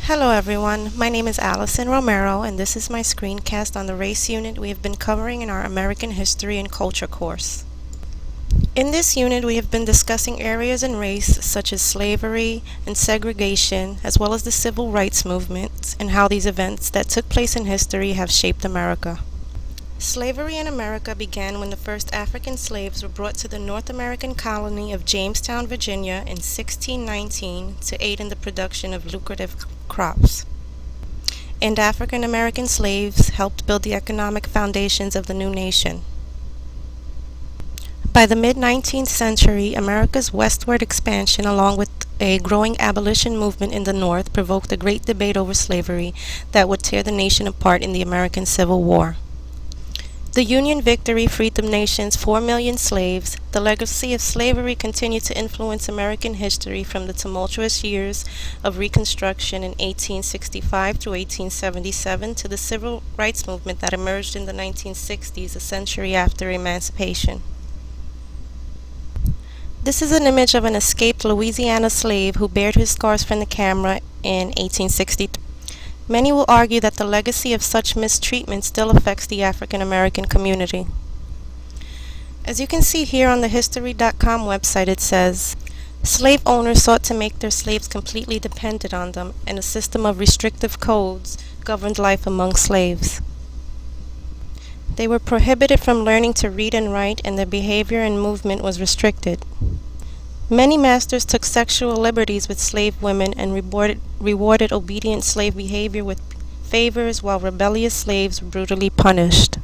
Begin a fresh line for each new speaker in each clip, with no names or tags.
Hello everyone, my name is Allison Romero and this is my screencast on the race unit we have been covering in our American History and Culture course. In this unit we have been discussing areas in race such as slavery and segregation as well as the civil rights movement and how these events that took place in history have shaped America. Slavery in America began when the first African slaves were brought to the North American colony of Jamestown, Virginia in 1619 to aid in the production of lucrative crops. And African American slaves helped build the economic foundations of the new nation. By the mid-19th century, America's westward expansion along with a growing abolition movement in the North provoked a great debate over slavery that would tear the nation apart in the American Civil War. The Union victory freed the nation's 4 million slaves. The legacy of slavery continued to influence American history from the tumultuous years of Reconstruction in 1865 through 1877 to the civil rights movement that emerged in the 1960s, a century after emancipation. This is an image of an escaped Louisiana slave who bared his scars from the camera in 1863. Many will argue that the legacy of such mistreatment still affects the African American community. As you can see here on the History.com website, it says, slave owners sought to make their slaves completely dependent on them, and a system of restrictive codes governed life among slaves. They were prohibited from learning to read and write, and their behavior and movement was restricted. Many masters took sexual liberties with slave women and rewarded obedient slave behavior with favors, while rebellious slaves were brutally punished.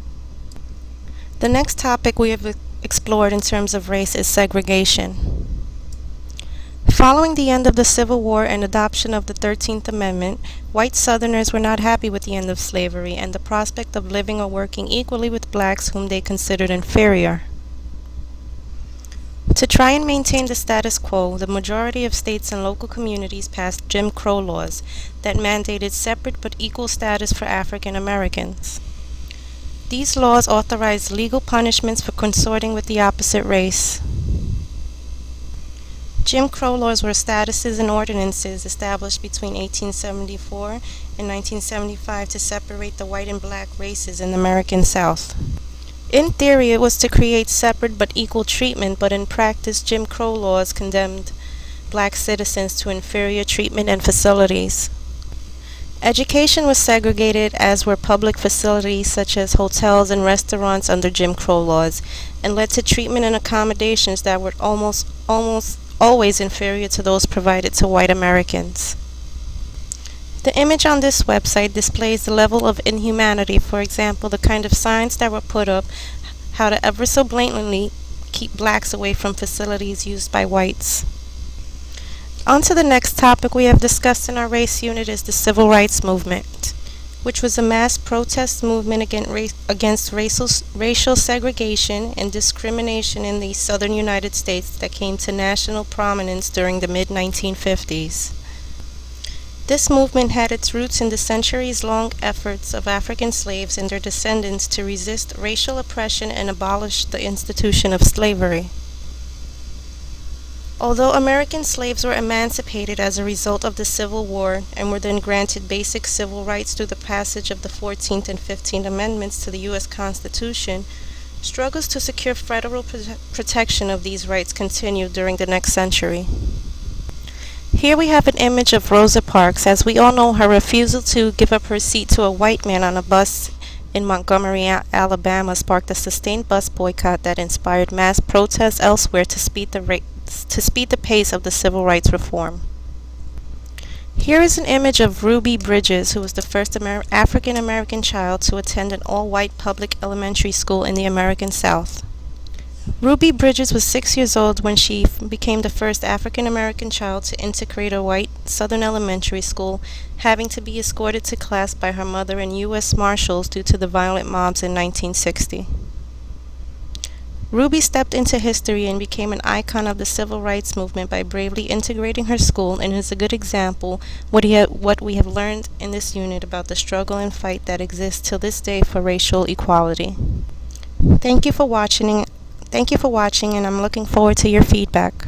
The next topic we have explored in terms of race is segregation. Following the end of the Civil War and adoption of the 13th Amendment, white Southerners were not happy with the end of slavery and the prospect of living or working equally with blacks whom they considered inferior. To try and maintain the status quo, the majority of states and local communities passed Jim Crow laws that mandated separate but equal status for African Americans. These laws authorized legal punishments for consorting with the opposite race. Jim Crow laws were statuses and ordinances established between 1874 and 1975 to separate the white and black races in the American South. In theory, it was to create separate but equal treatment, but in practice, Jim Crow laws condemned black citizens to inferior treatment and facilities. Education was segregated, as were public facilities such as hotels and restaurants under Jim Crow laws, and led to treatment and accommodations that were almost always inferior to those provided to white Americans. The image on this website displays the level of inhumanity, for example, the kind of signs that were put up, how to ever so blatantly keep blacks away from facilities used by whites. On to the next topic we have discussed in our race unit is the Civil Rights Movement, which was a mass protest movement against racial segregation and discrimination in the southern United States that came to national prominence during the mid-1950s. This movement had its roots in the centuries-long efforts of African slaves and their descendants to resist racial oppression and abolish the institution of slavery. Although American slaves were emancipated as a result of the Civil War and were then granted basic civil rights through the passage of the 14th and 15th Amendments to the U.S. Constitution, struggles to secure federal protection of these rights continued during the next century. Here we have an image of Rosa Parks. As we all know, her refusal to give up her seat to a white man on a bus in Montgomery, Alabama sparked a sustained bus boycott that inspired mass protests elsewhere to speed the pace of the civil rights reform. Here is an image of Ruby Bridges, who was the first African American child to attend an all-white public elementary school in the American South. Ruby Bridges was 6 years old when she became the first African American child to integrate a white Southern elementary school, having to be escorted to class by her mother and U.S. Marshals due to the violent mobs in 1960. Ruby stepped into history and became an icon of the civil rights movement by bravely integrating her school, and is a good example what we have learned in this unit about the struggle and fight that exists till this day for racial equality. Thank you for watching, and I'm looking forward to your feedback.